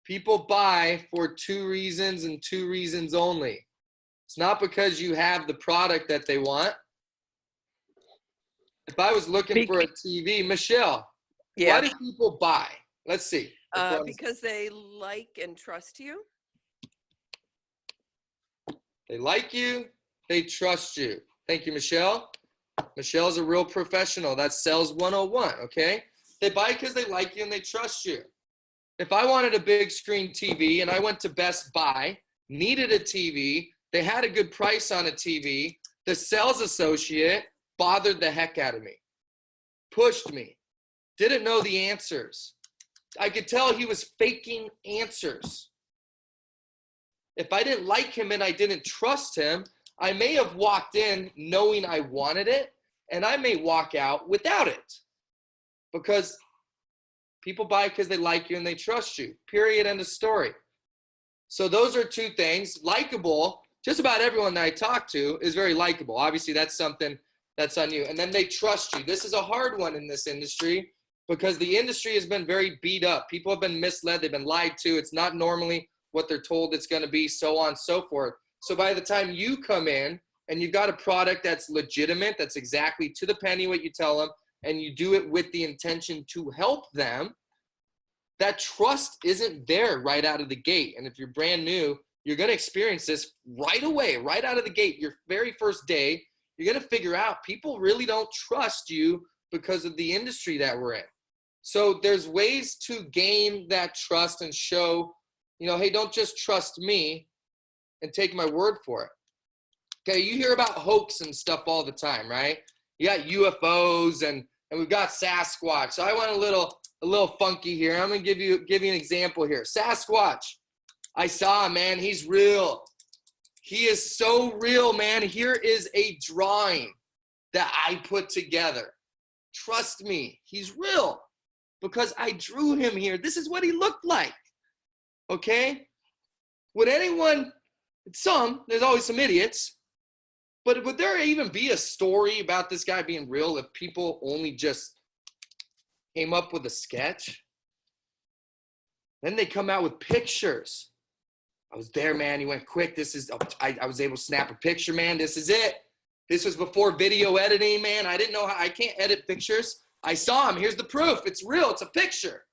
People buy for 2 reasons and 2 reasons only. It's not because you have the product that they want. If I was looking for a TV, Michelle, Yeah. why do people buy? Let's see. Because they like and trust you. They like you. They trust you. Thank you, Michelle. Michelle's a real professional. That's sales 101, okay? They buy because they like you and they trust you. If I wanted a big screen TV and I went to Best Buy, needed a TV, they had a good price on a TV, the sales associate bothered the heck out of me, pushed me, didn't know the answers. I could tell he was faking answers. If I didn't like him and I didn't trust him, I may have walked in knowing I wanted it, and I may walk out without it. Because people buy because they like you and they trust you. Period, end of story. So those are 2 things. Likable, just about everyone that I talk to is very likable. Obviously, that's something that's on you. And then they trust you. This is a hard one in this industry because the industry has been very beat up. People have been misled. They've been lied to. It's not normally what they're told it's going to be, so on and so forth. So by the time you come in and you've got a product that's legitimate, that's exactly to the penny what you tell them, and you do it with the intention to help them, that trust isn't there right out of the gate. And if you're brand new, you're going to experience this right away, right out of the gate. Your very first day, you're going to figure out people really don't trust you because of the industry that we're in. So there's ways to gain that trust and show, you know, hey, don't just trust me and take my word for it. Okay, you hear about hoax and stuff all the time, right? You got UFOs and we've got Sasquatch. So I want a little funky here. I'm gonna give you an example here. Sasquatch, I saw him, man. He's real. He is so real, man. Here is a drawing that I put together. Trust me, he's real because I drew him here. This is what he looked like. Okay? Would anyone, there's always some idiots, but would there even be a story about this guy being real if people only just came up with a sketch? Then they come out with pictures. I was there, man. He went quick. I was able to snap a picture, man. This is it. This was before video editing, man. I didn't know how. I can't edit pictures. I saw him. Here's the proof. It's real. It's a picture.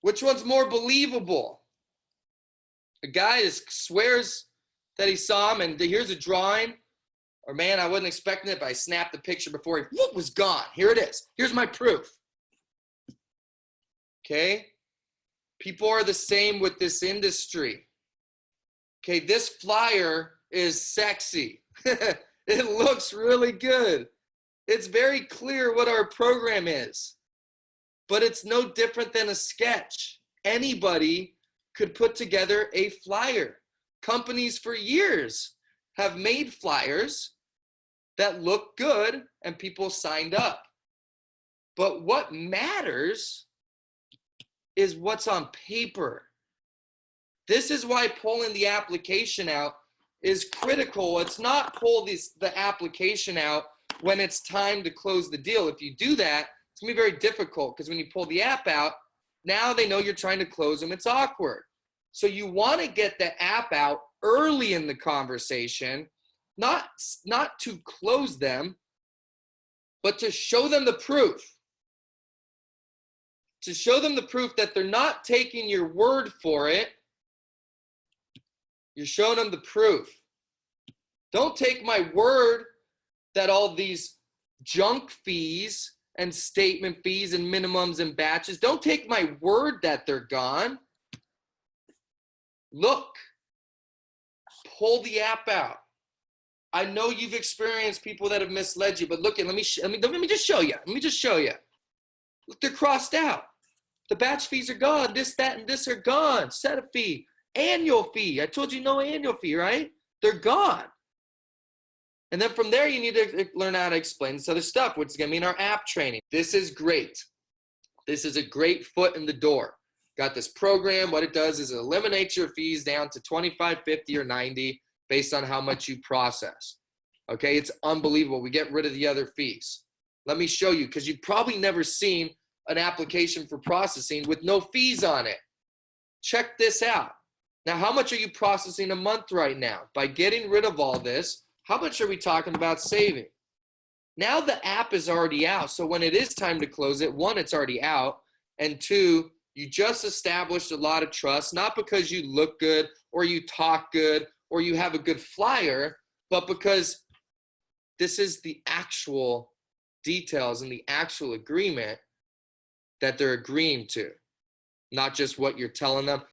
Which one's more believable? A guy just swears that he saw him and here's a drawing. Or, man, I wasn't expecting it, but I snapped the picture before he was gone. Here it is. Here's my proof. Okay? People are the same with this industry. Okay, this flyer is sexy. It looks really good. It's very clear what our program is. But it's no different than a sketch. Anybody could put together a flyer. Companies for years have made flyers that look good and people signed up. But what matters is what's on paper. This is why pulling the application out is critical. It's not pull the application out when it's time to close the deal. If you do that, it's gonna be very difficult because when you pull the app out, now they know you're trying to close them. It's awkward. So you want to get the app out early in the conversation, not to close them, but to show them the proof. To show them the proof that they're not taking your word for it. You're showing them the proof. Don't take my word that all these junk fees and statement fees and minimums and batches, don't take my word that they're gone. Look, pull the app out. I know you've experienced people that have misled you, but look, let me just show you. Let me just show you. Look, they're crossed out. The batch fees are gone. This, that, and this are gone. Set a fee, annual fee. I told you no annual fee, right? They're gone. And then from there, you need to learn how to explain this other stuff, which is going to mean our app training. This is great. This is a great foot in the door. Got this program. What it does is it eliminates your fees down to 25, 50, or 90 based on how much you process. Okay, it's unbelievable. We get rid of the other fees. Let me show you, because you've probably never seen an application for processing with no fees on it. Check this out. Now, how much are you processing a month right now? By getting rid of all this, how much are we talking about saving? Now the app is already out. So when it is time to close it, one, it's already out. And two, you just established a lot of trust, not because you look good or you talk good or you have a good flyer, but because this is the actual details and the actual agreement that they're agreeing to, not just what you're telling them.